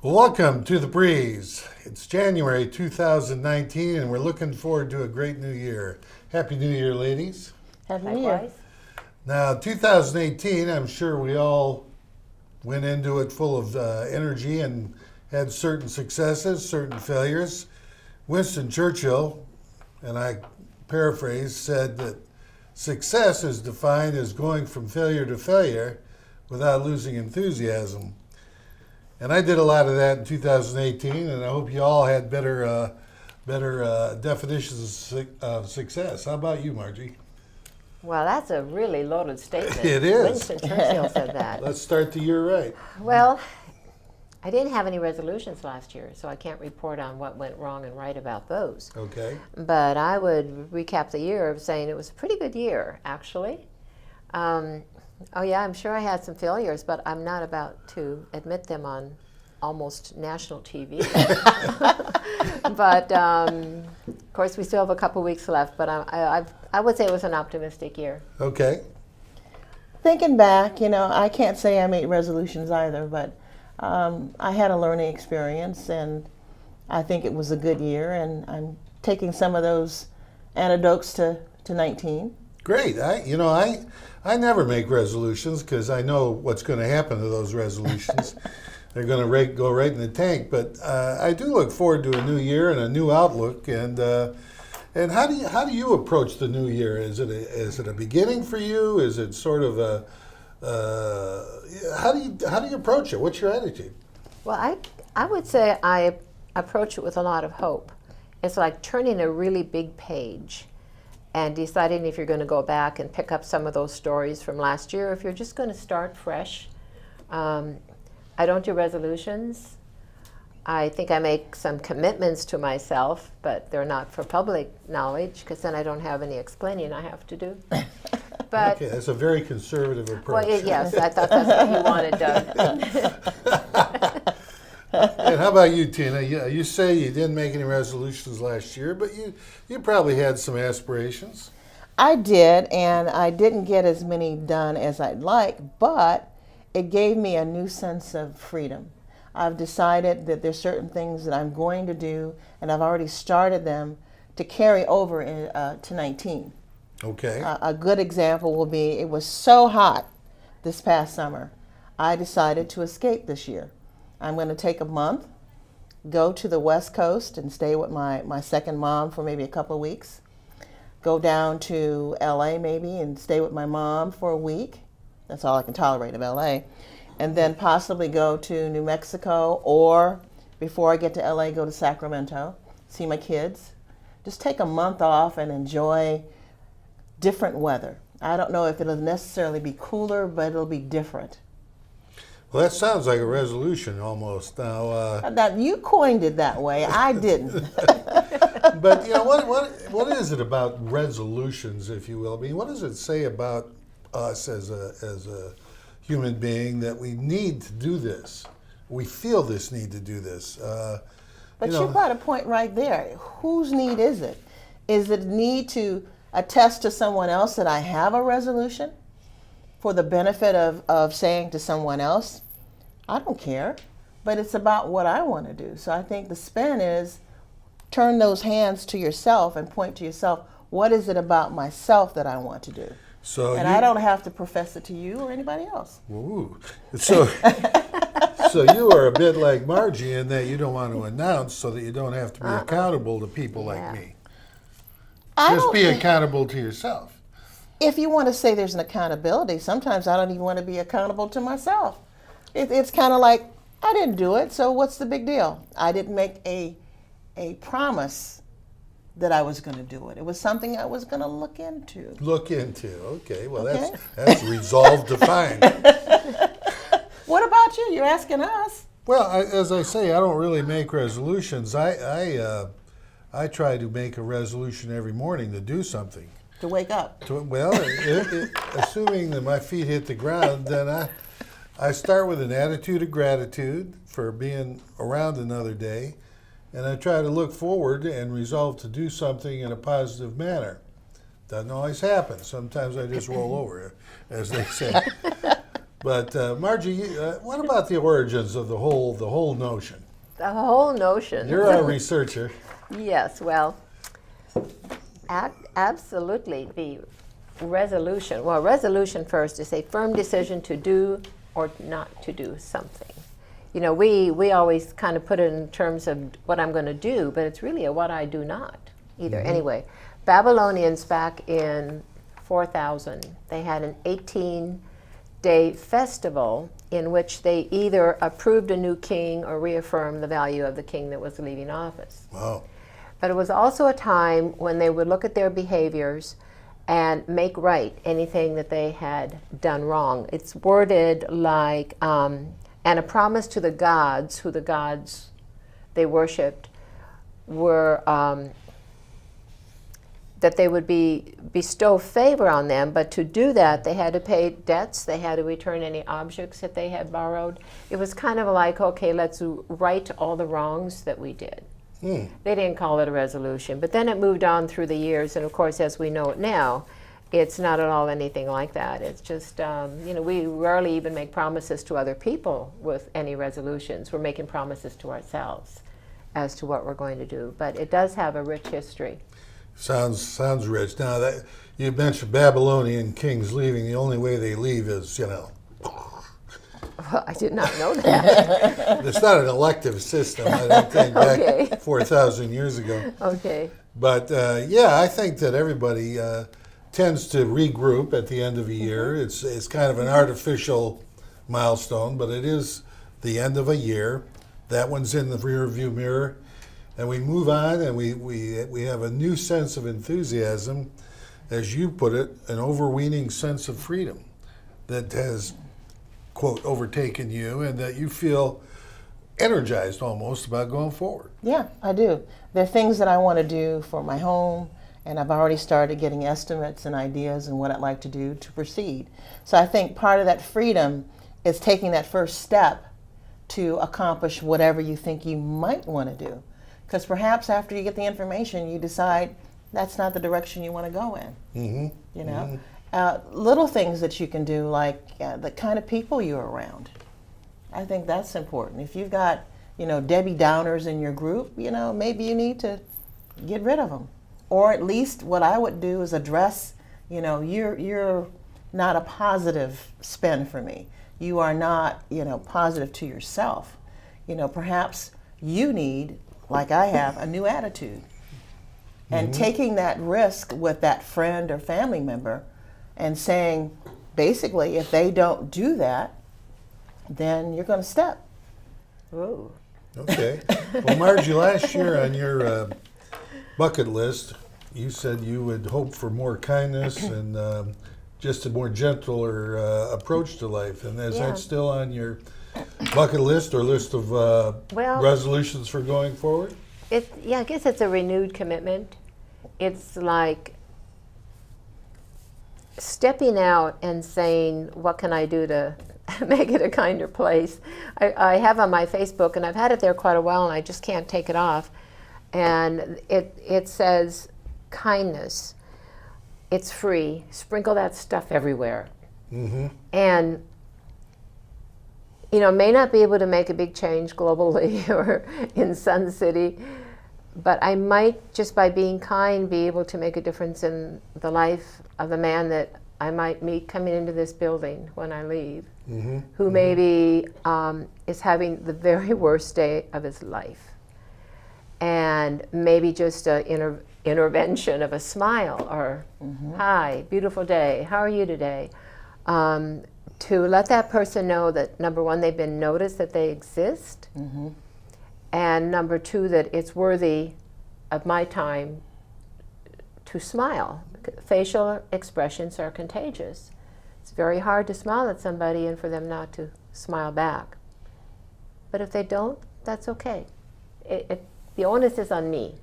Welcome to The Breeze. It's January 2019 and we're looking forward to a great new year. Happy New Year, ladies. Happy New Year. Likewise. Now, 2018, I'm sure we all went into it full of energy and had certain successes, certain failures. Winston Churchill, and I paraphrase, said that success is defined as going from failure to failure without losing enthusiasm. And I did a lot of that in 2018, and I hope you all had better definitions of success. How about you, Margie? Well, that's a really loaded statement. It is. Winston Churchill said that. Let's start the year right. Well, I didn't have any resolutions last year, so I can't report on what went wrong and right about those. Okay. But I would recap the year of saying it was a pretty good year, actually. Oh yeah, I'm sure I had some failures, but I'm not about to admit them on almost national TV. But of course, we still have a couple weeks left. But I would say it was an optimistic year. Okay. Thinking back, I can't say I made resolutions either, but I had a learning experience, and I think it was a good year, and I'm taking some of those antidotes to 19. Great. I never make resolutions because I know what's going to happen to those resolutions. They're going to go right in the tank. But I do look forward to a new year and a new outlook. And how do you approach the new year? Is it a beginning for you? Is it sort of a how do you approach it? What's your attitude? Well, I would say I approach it with a lot of hope. It's like turning a really big page and deciding if you're going to go back and pick up some of those stories from last year, if you're just going to start fresh. I don't do resolutions. I think I make some commitments to myself, but they're not for public knowledge, because then I don't have any explaining I have to do. But Okay, that's a very conservative approach. well, yes, I thought that's what you wanted, Doug. And how about you, Tina? You say you didn't make any resolutions last year, but you probably had some aspirations. I did, and I didn't get as many done as I'd like, but it gave me a new sense of freedom. I've decided that there's certain things that I'm going to do, and I've already started them to carry over to 19. Okay. A good example will be, it was so hot this past summer, I decided to escape this year. I'm going to take a month, go to the West Coast and stay with my second mom for maybe a couple of weeks, go down to LA maybe and stay with my mom for a week. That's all I can tolerate of LA. And then possibly go to New Mexico, or before I get to LA, go to Sacramento, see my kids. Just take a month off and enjoy different weather. I don't know if it'll necessarily be cooler, but it'll be different. Well, that sounds like a resolution almost. Now, Now, you coined it that way. I didn't. but what is it about resolutions, if you will? I mean, what does it say about us as a human being that we need to do this? We feel this need to do this. But you brought a point right there. Whose need is it? Is it need to attest to someone else that I have a resolution for the benefit of saying to someone else, I don't care, but it's about what I want to do. So I think the spin is turn those hands to yourself and point to yourself, what is it about myself that I want to do? And I don't have to profess it to you or anybody else. Ooh. So you are a bit like Margie in that you don't want to announce so that you don't have to be accountable to people like me. Just be accountable to yourself. If you want to say there's an accountability, sometimes I don't even want to be accountable to myself. It's kind of like, I didn't do it, so what's the big deal? I didn't make a promise that I was going to do it. It was something I was going to look into. Look into, okay. Well, Okay. that's resolved to find. What about you? You're asking us. Well, as I say, I don't really make resolutions. I try to make a resolution every morning to do something. To wake up. Assuming that my feet hit the ground, then I start with an attitude of gratitude for being around another day, and I try to look forward and resolve to do something in a positive manner. Doesn't always happen. Sometimes I just roll over, as they say. But Margie, what about the origins of the whole notion? The whole notion. You're a researcher. Yes, well, absolutely. The resolution. Well, resolution first is a firm decision to do or not to do something. You know, we always kind of put it in terms of what I'm going to do, but it's really a what I do not either. Anyway, Babylonians back in 4000, they had an 18-day festival in which they either approved a new king or reaffirmed the value of the king that was leaving office. Wow. But it was also a time when they would look at their behaviors and make right anything that they had done wrong. It's worded like, and a promise to the gods, who the gods they worshipped were, that they would bestow favor on them, but to do that they had to pay debts, they had to return any objects that they had borrowed. It was kind of like, okay, let's right all the wrongs that we did. They didn't call it a resolution, but then it moved on through the years, and of course, as we know it now, it's not at all anything like that. It's just, you know, we rarely even make promises to other people with any resolutions. We're making promises to ourselves as to what we're going to do, but it does have a rich history. Sounds rich. Now that you mentioned Babylonian kings leaving, the only way they leave is, you know, Well, I did not know that. it's not an elective system. I don't think Okay. back 4,000 years ago. Okay. But yeah, I think that everybody tends to regroup at the end of a year. It's kind of an artificial milestone, but it is the end of a year. That one's in the rear view mirror, and we move on, and we have a new sense of enthusiasm, as you put it, an overweening sense of freedom that has, quote, overtaken you, and that you feel energized almost about going forward. Yeah, I do. There are things that I want to do for my home, and I've already started getting estimates and ideas and what I'd like to do to proceed. So I think part of that freedom is taking that first step to accomplish whatever you think you might want to do. Because perhaps after you get the information, you decide that's not the direction you want to go in. Mm-hmm. You know, little things that you can do, like the kind of people you're around. I think that's important. If you've got, you know, Debbie Downers in your group, you know, maybe you need to get rid of them. Or at least what I would do is address, you know, you're not a positive spin for me. You are not, you know, positive to yourself. You know, perhaps you need, like I have, a new attitude. And taking that risk with that friend or family member and saying, basically, if they don't do that, then you're going to step. Ooh. Okay. Well, Margie, last year on your bucket list, you said you would hope for more kindness and just a more gentler approach to life. And is Yeah. that still on your bucket list or list of Well- resolutions for going forward? I guess it's a renewed commitment. It's like stepping out and saying, what can I do to make it a kinder place? I have on my Facebook, and I've had it there quite a while, and I just can't take it off. And it says, kindness. It's free. Sprinkle that stuff everywhere. And, you know, may not be able to make a big change globally or in Sun City, but I might, just by being kind, be able to make a difference in the life of the man that I might meet coming into this building when I leave, who maybe is having the very worst day of his life. And maybe just an intervention of a smile or, hi, beautiful day, how are you today? To let that person know that, number one, they've been noticed, that they exist, and number two, that it's worthy of my time to smile. Facial expressions are contagious. It's very hard to smile at somebody and for them not to smile back. But if they don't, that's okay. The onus is on me.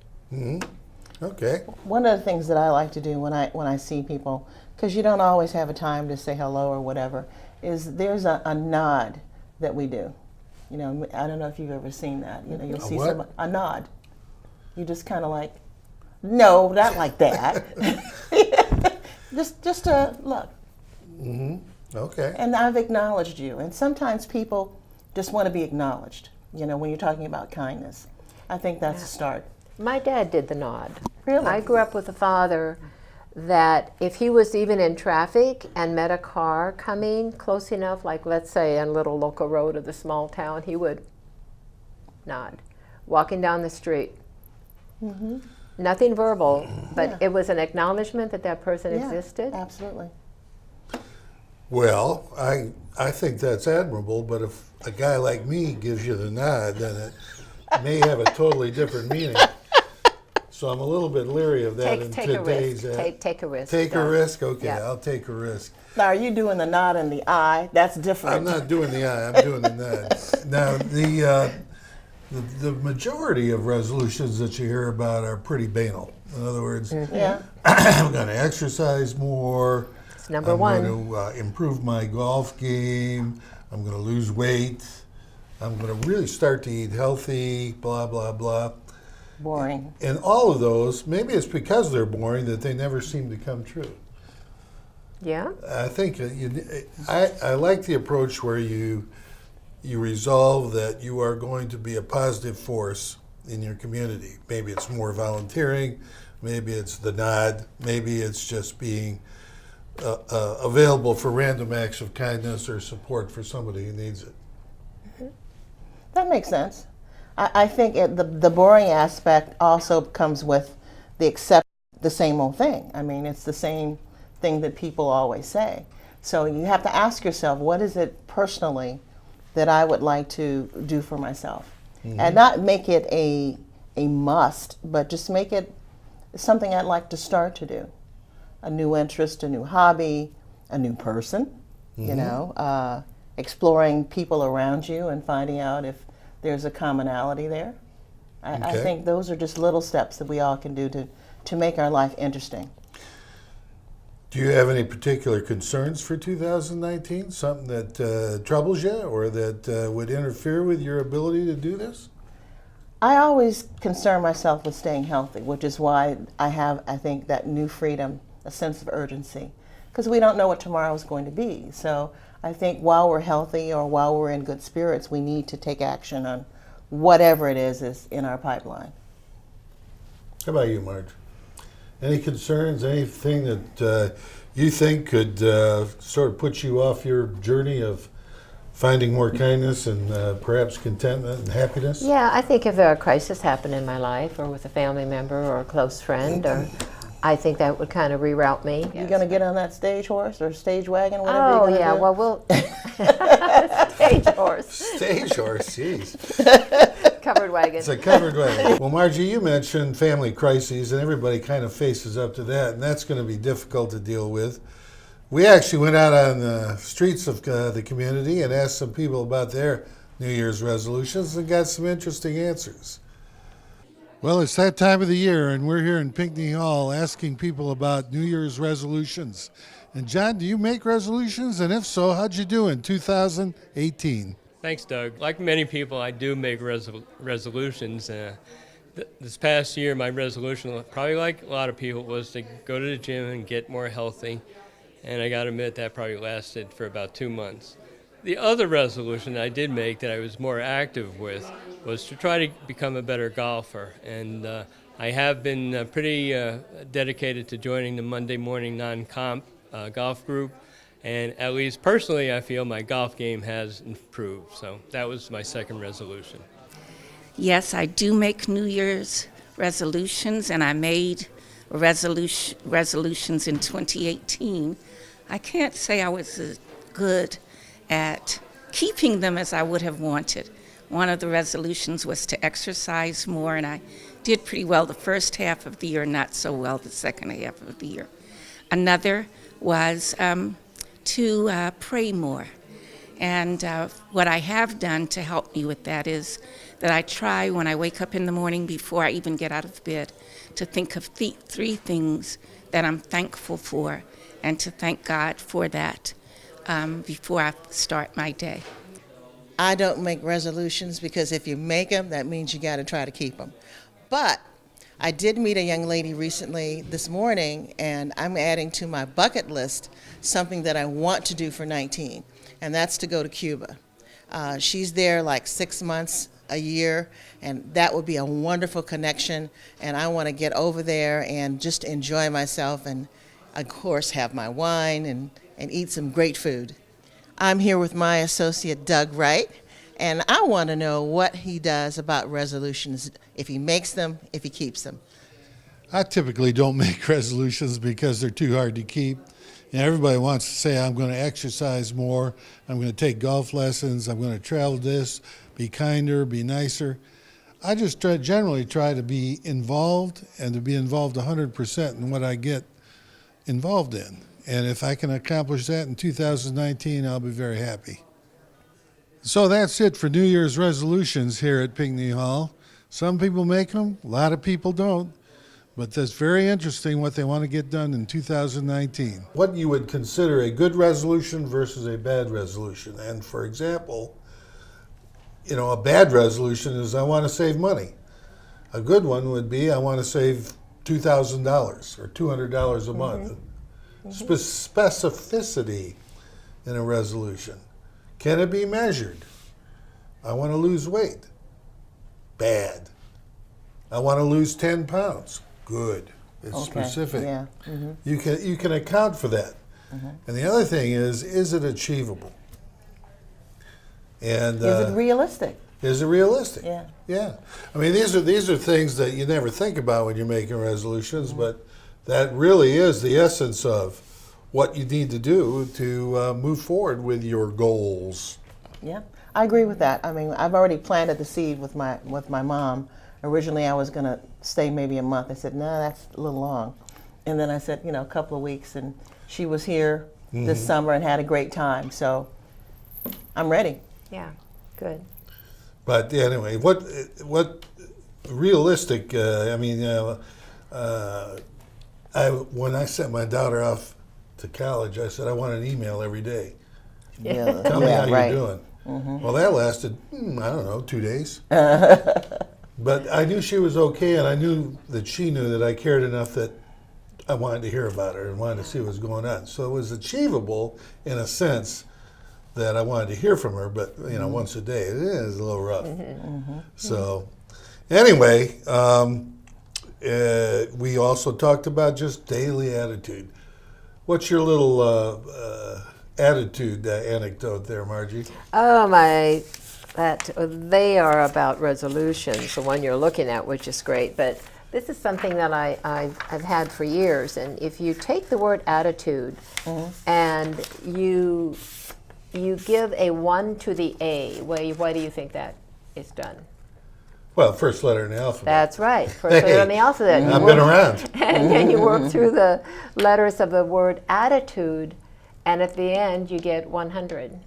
Okay. One of the things that I like to do when I see people, because you don't always have a time to say hello or whatever, is there's a nod that we do. You know, I don't know if you've ever seen that. You know, you'll see what? a nod. You just kind of like, no, not like that. just a look. Okay. And I've acknowledged you. And sometimes people just want to be acknowledged, when you're talking about kindness. I think that's a start. My dad did the nod. Really? I grew up with a father that if he was even in traffic and met a car coming close enough, like let's say on a little local road of the small town, he would nod. Walking down the street. Mm-hmm. Nothing verbal, but Yeah. it was an acknowledgement that that person Yeah, existed. absolutely. Well, I think that's admirable, but if a guy like me gives you the nod, then it may have a totally different meaning. So I'm a little bit leery of that in Take a today's. risk. Take a risk. Take a Doug. risk? Okay, Yeah. I'll take a risk. Now, are you doing the nod and the eye? That's different. I'm not doing the eye, I'm doing the nod. Now, the majority of resolutions that you hear about are pretty banal. In other words, Yeah. I'm going to exercise more. It's number I'm one. going to improve my golf game. I'm going to lose weight. I'm going to really start to eat healthy, blah, blah, blah. Boring. And all of those, maybe it's because they're boring that they never seem to come true. Yeah. I think I like the approach where you resolve that you are going to be a positive force in your community. Maybe it's more volunteering, maybe it's the nod, maybe it's just being available for random acts of kindness or support for somebody who needs it. That makes sense. I think the boring aspect also comes with the same old thing. I mean, it's the same thing that people always say. So you have to ask yourself, what is it personally that I would like to do for myself? And not make it a must, but just make it something I'd like to start to do. A new interest, a new hobby, a new person, exploring people around you and finding out if there's a commonality there. I Okay. think those are just little steps that we all can do to make our life interesting. Do you have any particular concerns for 2019? Something that troubles you or that would interfere with your ability to do this? I always concern myself with staying healthy, which is why I think, that new freedom, a sense of urgency, because we don't know what tomorrow is going to be. So I think while we're healthy or while we're in good spirits, we need to take action on whatever it is in our pipeline. How about you, Marge? Any concerns, anything that you think could sort of put you off your journey of finding more kindness and perhaps contentment and happiness? Yeah, I think if a crisis happened in my life or with a family member or a close friend, or I think that would kind of reroute me. You going to get on that stage horse or stage wagon, whatever Oh, you're yeah, do? well, we'll. Stage horse. Stage horse, jeez. Covered wagon. It's a covered wagon. Well, Margie, you mentioned family crises, and everybody kind of faces up to that, and that's going to be difficult to deal with. We actually went out on the streets of the community and asked some people about their New Year's resolutions and got some interesting answers. Well, it's that time of the year, and we're here in Pinckney Hall asking people about New Year's resolutions. And John, do you make resolutions? And if so, how'd you do in 2018? Thanks, Doug. Like many people, I do make resolutions. This past year, my resolution, probably like a lot of people, was to go to the gym and get more healthy. And I got to admit, that probably lasted for about 2 months. The other resolution I did make that I was more active with was to try to become a better golfer. And I have been pretty dedicated to joining the Monday morning non-comp golf group. And at least personally, I feel my golf game has improved. So that was my second resolution. Yes, I do make New Year's resolutions, and I made resolutions in 2018. I can't say I was as good at keeping them as I would have wanted. One of the resolutions was to exercise more, and I did pretty well the first half of the year, not so well the second half of the year. Another was to pray more. And what I have done to help me with that is that I try, when I wake up in the morning before I even get out of bed, to think of three things that I'm thankful for, and to thank God for that before I start my day. I don't make resolutions because if you make them, that means you got to try to keep them. But I did meet a young lady recently this morning, and I'm adding to my bucket list something that I want to do for 19, and that's to go to Cuba. She's there like 6 months, a year, and that would be a wonderful connection, and I want to get over there and just enjoy myself and, of course, have my wine and eat some great food. I'm here with my associate, Doug Wright, and I want to know what he does about resolutions, if he makes them, if he keeps them. I typically don't make resolutions because they're too hard to keep. And everybody wants to say, I'm going to exercise more, I'm going to take golf lessons, I'm going to travel this, be kinder, be nicer. I just generally try to be involved and to be involved 100% in what I get involved in. And if I can accomplish that in 2019, I'll be very happy. So that's it for New Year's resolutions here at Pinckney Hall. Some people make them, a lot of people don't. But that's very interesting what they want to get done in 2019. What you would consider a good resolution versus a bad resolution. And for example, a bad resolution is I want to save money. A good one would be I want to save $2,000 or $200 a month. Specificity in a resolution. Can it be measured? I want to lose weight. Bad. I want to lose 10 pounds. Good. It's specific. Yeah. You can account for that. And the other thing is it achievable? And Is it realistic? is it realistic? Yeah. Yeah. I mean, these are things that you never think about when you're making resolutions, but that really is the essence of what you need to do to move forward with your goals. Yeah, I agree with that. I mean, I've already planted the seed with my mom. Originally, I was going to stay maybe a month. I said, no, that's a little long. And then I said, a couple of weeks. And she was here this summer and had a great time. So I'm ready. Yeah, good. But anyway, what realistic? When I sent my daughter off to college, I said I want an email every day. Yeah. Tell me how right. you're doing. Well, that lasted, I don't know, 2 days. But I knew she was okay, and I knew that she knew that I cared enough that I wanted to hear about her and wanted to see what was going on. So it was achievable in a sense that I wanted to hear from her, but once a day, it is a little rough. So anyway, we also talked about just daily attitude. What's your little attitude anecdote there, Margie? Oh, they are about resolutions, the one you're looking at, which is great. But this is something that I've had for years. And if you take the word attitude and you give a 1 to the A, why do you think that is done? Well, first letter in the alphabet. That's right. First letter in the alphabet. I've been around. And then you work through the letters of the word attitude, and at the end you get 100.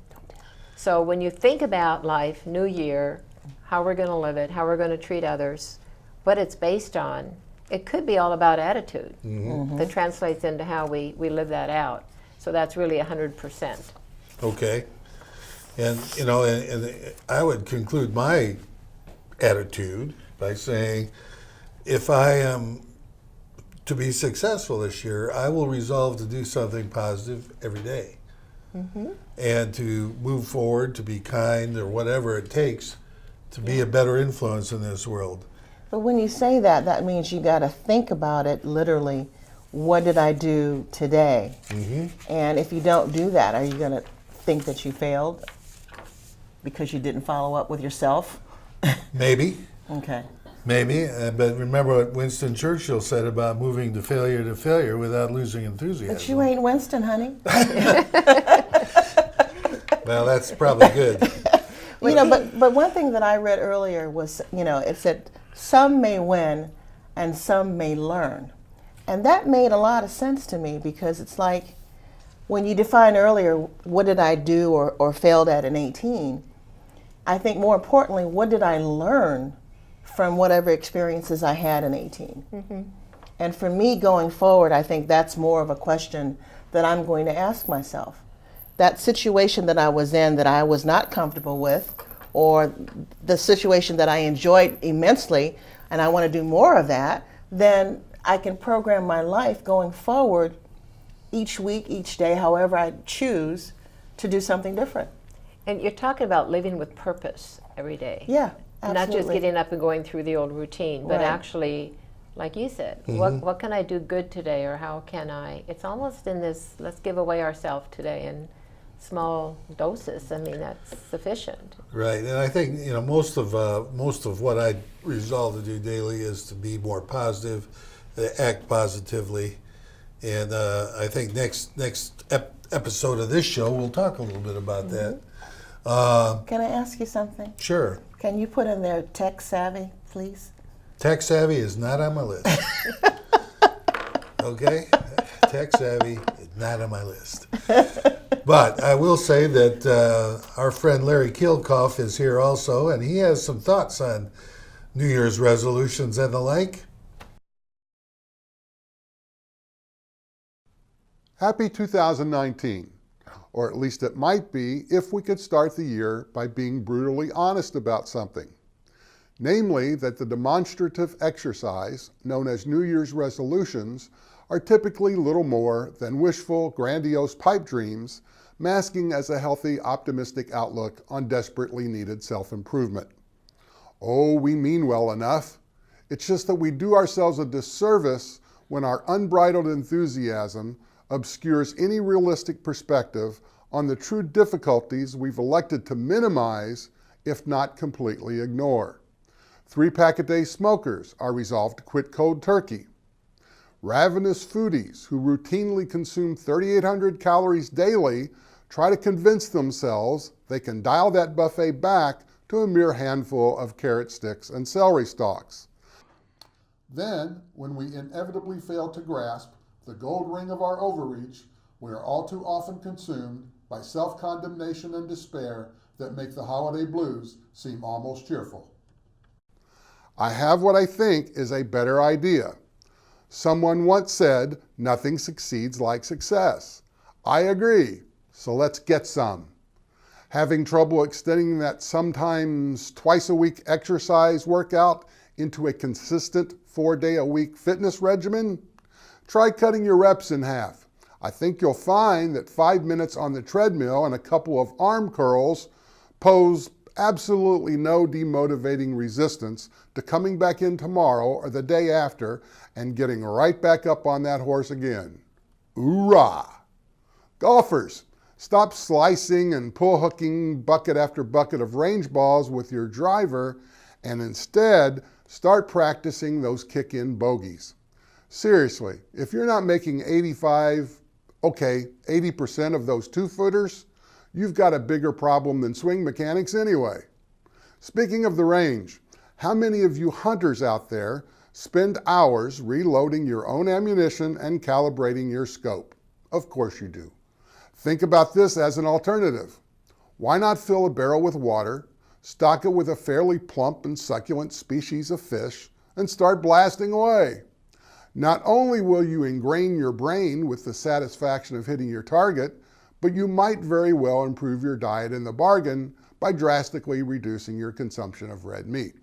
So when you think about life, New Year, how we're going to live it, how we're going to treat others, what it's based on, it could be all about attitude that translates into how we live that out. So that's really 100%. Okay. And, and I would conclude my attitude by saying, if I am to be successful this year, I will resolve to do something positive every day. And to move forward, to be kind, or whatever it takes to be a better influence in this world. But when you say that, that means you got to think about it literally. What did I do today? And if you don't do that, are you going to think that you failed because you didn't follow up with yourself? Maybe. Okay. Maybe. But remember what Winston Churchill said about moving to failure without losing enthusiasm. But you ain't Winston, honey. Well, that's probably good. But one thing that I read earlier was, it said some may win and some may learn. And that made a lot of sense to me, because it's like when you defined earlier, what did I do or failed at in 18, I think more importantly, what did I learn from whatever experiences I had in 18? And for me going forward, I think that's more of a question that I'm going to ask myself. That situation that I was in that I was not comfortable with, or the situation that I enjoyed immensely and I want to do more of that, then I can program my life going forward each week, each day, however I choose to do something different. And you're talking about living with purpose every day. Yeah, Not just absolutely. getting up and going through the old routine, but Right. actually, like you said, what can I do good today, or how can I? It's almost in this, let's give away ourselves today in small doses. I mean, that's sufficient. Right, and I think most of what I resolve to do daily is to be more positive, act positively, and I think next episode of this show we'll talk a little bit about that. Can I ask you something? Sure, Can you put in there tech savvy, please? tech savvy is not on my list. Okay, tech savvy is not on my list. But I will say that our friend Larry Kilkoff is here also, and he has some thoughts on New Year's resolutions and the like. Happy 2019, or at least it might be if we could start the year by being brutally honest about something. Namely, that the demonstrative exercise known as New Year's resolutions are typically little more than wishful, grandiose pipe dreams masking as a healthy, optimistic outlook on desperately needed self-improvement. Oh, we mean well enough. It's just that we do ourselves a disservice when our unbridled enthusiasm obscures any realistic perspective on the true difficulties we've elected to minimize, if not completely ignore. 3-pack-a-day smokers are resolved to quit cold turkey. Ravenous foodies who routinely consume 3,800 calories daily try to convince themselves they can dial that buffet back to a mere handful of carrot sticks and celery stalks. Then, when we inevitably fail to grasp the gold ring of our overreach, we are all too often consumed by self-condemnation and despair that make the holiday blues seem almost cheerful. I have what I think is a better idea. Someone once said, nothing succeeds like success. I agree, so let's get some. Having trouble extending that sometimes twice-a-week exercise workout into a consistent 4-day-a-week fitness regimen? Try cutting your reps in half. I think you'll find that 5 minutes on the treadmill and a couple of arm curls pose absolutely no demotivating resistance to coming back in tomorrow or the day after and getting right back up on that horse again. Hoorah! Golfers, stop slicing and pull hooking bucket after bucket of range balls with your driver and instead start practicing those kick-in bogeys. Seriously, if you're not making 80% of those 2-footers, you've got a bigger problem than swing mechanics anyway. Speaking of the range, how many of you hunters out there spend hours reloading your own ammunition and calibrating your scope? Of course you do. Think about this as an alternative. Why not fill a barrel with water, stock it with a fairly plump and succulent species of fish, and start blasting away? Not only will you ingrain your brain with the satisfaction of hitting your target, but you might very well improve your diet in the bargain by drastically reducing your consumption of red meat.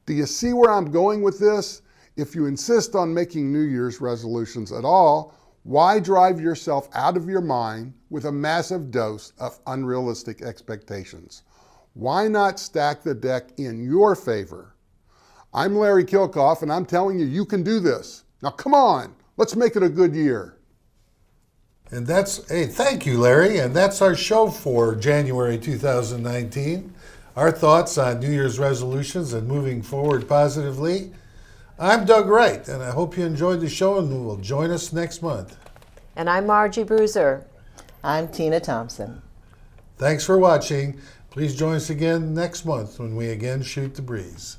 Do you see where I'm going with this? If you insist on making New Year's resolutions at all, why drive yourself out of your mind with a massive dose of unrealistic expectations? Why not stack the deck in your favor? I'm Larry Kilkoff, and I'm telling you, you can do this. Now come on, let's make it a good year. And thank you, Larry. And that's our show for January 2019. Our thoughts on New Year's resolutions and moving forward positively. I'm Doug Wright, and I hope you enjoyed the show and will join us next month. And I'm Margie Bruiser. I'm Tina Thompson. Thanks for watching. Please join us again next month when we again shoot the breeze.